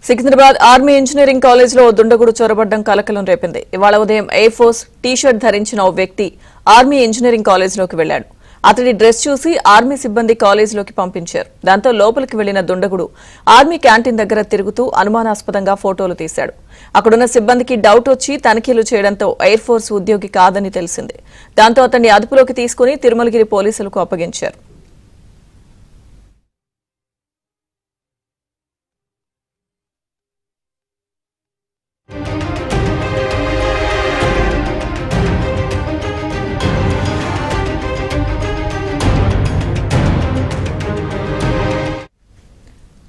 Secunderabad army engineering college లో దుండగుడు చొరబడ్డం కలకలం రేపింది. ఇవాళ ఉదయం ఎయిర్ ఫోర్స్ టీ-షర్ట్ ధరించిన ఓ వ్యక్తి ఆర్మీ ఇంజనీరింగ్ కాలేజ్ లోకి వెళ్లాడు. అతడి డ్రెస్ చూసి ఆర్మీ సిబ్బంది కాలేజీలోకి పంపించారు. దాంతో లోపలికి వెళ్లిన దుండగుడు ఆర్మీ క్యాంటీన్ దగ్గర తిరుగుతూ అనుమానాస్పదంగా ఫోటోలు తీశాడు. అక్కడున్న సిబ్బందికి డౌట్ వచ్చి తనిఖీలు చేయడంతో ఎయిర్ ఫోర్స్ ఉద్యోగి కాదని తెలిసింది. దాంతో అతన్ని అదుపులోకి తీసుకుని తిరుమలగిరి పోలీసులకు అప్పగించారు.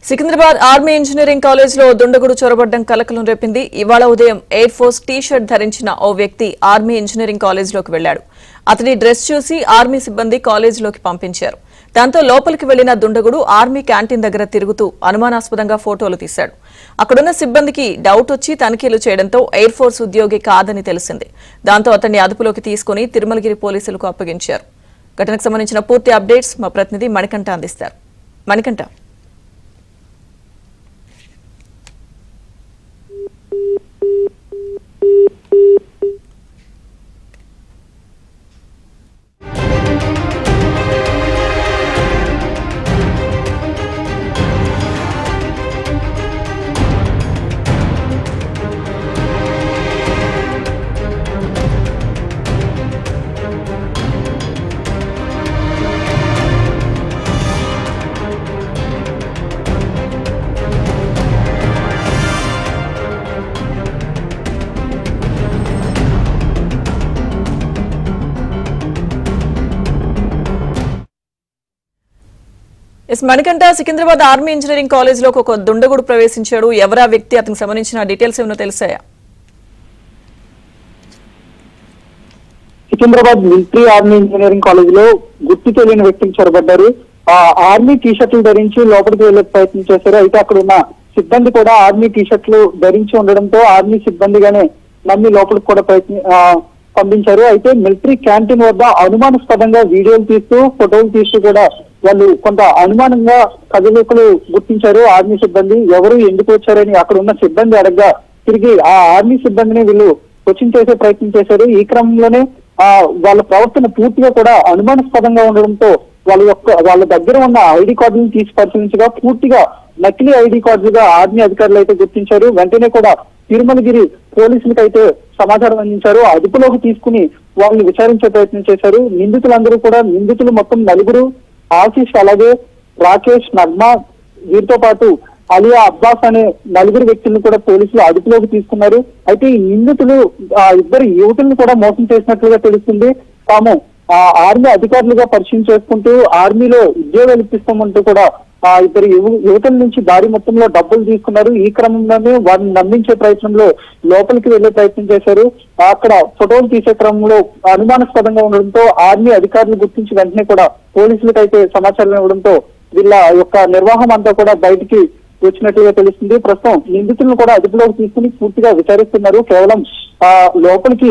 సికింద్రాబాద్ ఆర్మీ ఇంజనీరింగ్ కాలేజ్ లో దుండగుడు చొరబడ్డం కలకలం రేపింది. ఇవాళ ఉదయం ఎయిర్ ఫోర్స్ టీ-షర్ట్ ధరించిన ఓ వ్యక్తి ఆర్మీ ఇంజనీరింగ్ కాలేజ్ లోకి వెళ్లాడు. అతడి డ్రెస్ చూసి ఆర్మీ సిబ్బంది కాలేజీలోకి పంపించారు. దాంతో లోపలికి వెళ్లిన దుండగుడు ఆర్మీ క్యాంటీన్ దగ్గర తిరుగుతూ అనుమానాస్పదంగా ఫోటోలు తీశాడు. అక్కడున్న సిబ్బందికి డౌట్ వచ్చి తనిఖీలు చేయడంతో ఎయిర్ ఫోర్స్ ఉద్యోగి కాదని తెలిసింది. దాంతో అతన్ని అదుపులోకి తీసుకుని తిరుమలగిరి పోలీసులకు అప్పగించారు. ఘటనకు సంబంధించిన పూర్తి అప్డేట్స్ మా ప్రతినిధి మణికంఠ అందిస్తారు. Manikanta, Manikanta, Secunderabad army engineering college లో ఒక దుండగుడు ప్రవేశించాడు. ఎవరా వ్యక్తి, అతనికి సంబంధించిన డీటెయిల్స్ ఏమైనా తెలిసాయా? Secunderabad military army engineering college లో గుర్తు తెలియని వ్యక్తికి చొరబడ్డారు. ఆర్మీ టీ-షర్ట్లు ధరించి లోపలికి వెళ్లే ప్రయత్నం చేశారు. అయితే అక్కడ ఉన్న సిబ్బంది కూడా ఆర్మీ టీ-షర్ట్లు ధరించి ఉండడంతో ఆర్మీ సిబ్బందిగానే నమ్మి లోపలికి కూడా పంపించారు. అయితే మిలిటరీ క్యాంటీన్ వద్ద అనుమానాస్పదంగా వీడియోలు తీస్తూ ఫోటోలు తీస్తూ కూడా వాళ్ళు కొంత అనుమానంగా కదలికలు గుర్తించారు. ఆర్మీ సిబ్బంది ఎవరు ఎందుకు వచ్చారని అక్కడ ఉన్న సిబ్బంది అడగగా తిరిగి ఆ ఆర్మీ సిబ్బందిని వీళ్ళు క్వశ్చన్ చేసే ప్రయత్నం చేశారు. ఈ క్రమంలోనే వాళ్ళ ప్రవర్తన పూర్తిగా కూడా అనుమానాస్పదంగా ఉండడంతో వాళ్ళ దగ్గర ఉన్న ఐడి కార్డులను తీసి పరిశీలించగా పూర్తిగా నకిలీ ఐడి కార్డులుగా ఆర్మీ అధికారులు అయితే గుర్తించారు. వెంటనే కూడా తిరుమలగిరి పోలీసులకు అయితే సమాచారం అందించారు. అదుపులోకి తీసుకుని వాళ్ళని విచారించే ప్రయత్నం చేశారు. నిందితులు మొత్తం నలుగురు, ఆశీష్, అలాగే రాకేష్, నగ్మా, వీరితో పాటు అలియా అబ్బాస్ అనే నలుగురు వ్యక్తులను కూడా పోలీసులు అదుపులోకి తీసుకున్నారు. అయితే ఈ నిందితులు ఇద్దరు యువతులను కూడా మోసం చేసినట్లుగా తెలుస్తుంది. తాము ఆర్మీ అధికారులుగా పరిచయం చేసుకుంటూ ఆర్మీలో ఉద్యోగాలు ఇప్పిస్తామంటూ కూడా ఇద్దరు యువతుల నుంచి భారీ మొత్తంలో డబ్బులు తీసుకున్నారు. ఈ క్రమంలోనే వారిని నమ్మించే ప్రయత్నంలో లోపలికి వెళ్లే ప్రయత్నం చేశారు. అక్కడ ఫోటోలు తీసే క్రమంలో అనుమానాస్పదంగా ఉండడంతో ఆర్మీ అధికారులు గుర్తించి వెంటనే కూడా పోలీసులకు అయితే సమాచారం ఇవ్వడంతో వీళ్ళ యొక్క నిర్వాహం అంతా కూడా బయటికి వచ్చినట్లుగా తెలుస్తుంది. ప్రస్తుతం నిందితులను కూడా అదుపులోకి తీసుకుని పూర్తిగా విచారిస్తున్నారు. కేవలం లోపలికి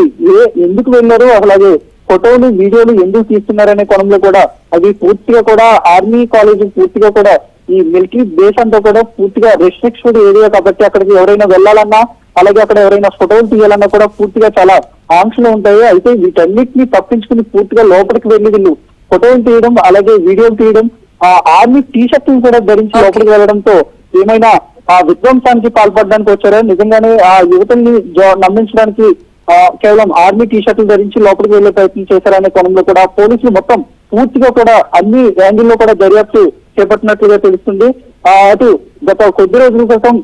ఎందుకు వెళ్లారు, అలాగే ఫోటోలు వీడియోలు ఎందుకు తీస్తున్నారనే కోణంలో కూడా అది పూర్తిగా కూడా ఆర్మీ కాలేజ్ పూర్తిగా కూడా ఈ మిలిటరీ బేస్ అంతా కూడా పూర్తిగా రెస్ట్రిక్టెడ్ ఏరియా కాబట్టి అక్కడికి ఎవరైనా వెళ్లాలన్నా అలాగే అక్కడ ఎవరైనా ఫోటోలు తీయాలన్నా కూడా పూర్తిగా చాలా ఆంక్షలు ఉంటాయి. అయితే వీటన్నిటిని తప్పించుకుని పూర్తిగా లోపలికి వెళ్లి వీళ్ళు ఫోటోలు తీయడం అలాగే వీడియోలు తీయడం, ఆర్మీ టీ-షర్ట్లు కూడా ధరించి లోపలికి వెళ్లడంతో ఏమైనా విధ్వంసానికి పాల్పడడానికి వచ్చారో, నిజంగానే ఆ యువతుల్ని నమ్మించడానికి కేవలం ఆర్మీ టీ-షర్ట్లు ధరించి లోపలికి వెళ్లే ప్రయత్నం చేశారనే కోణంలో కూడా పోలీసులు మొత్తం పూర్తిగా కూడా అన్ని యాంగిల్లో కూడా దర్యాప్తు చేపట్టినట్లుగా తెలుస్తుంది. అటు గత కొద్ది రోజుల క్రితం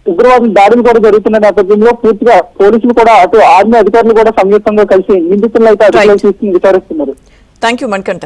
ఉగ్రవాదుల దాడులు కూడా జరుగుతున్న నేపథ్యంలో పూర్తిగా పోలీసులు కూడా అటు ఆర్మీ అధికారులు కూడా సంయుక్తంగా కలిసి నిందితులను అయితే అధికారులు తీసుకుని విచారిస్తున్నారు. Thank you Manikanta.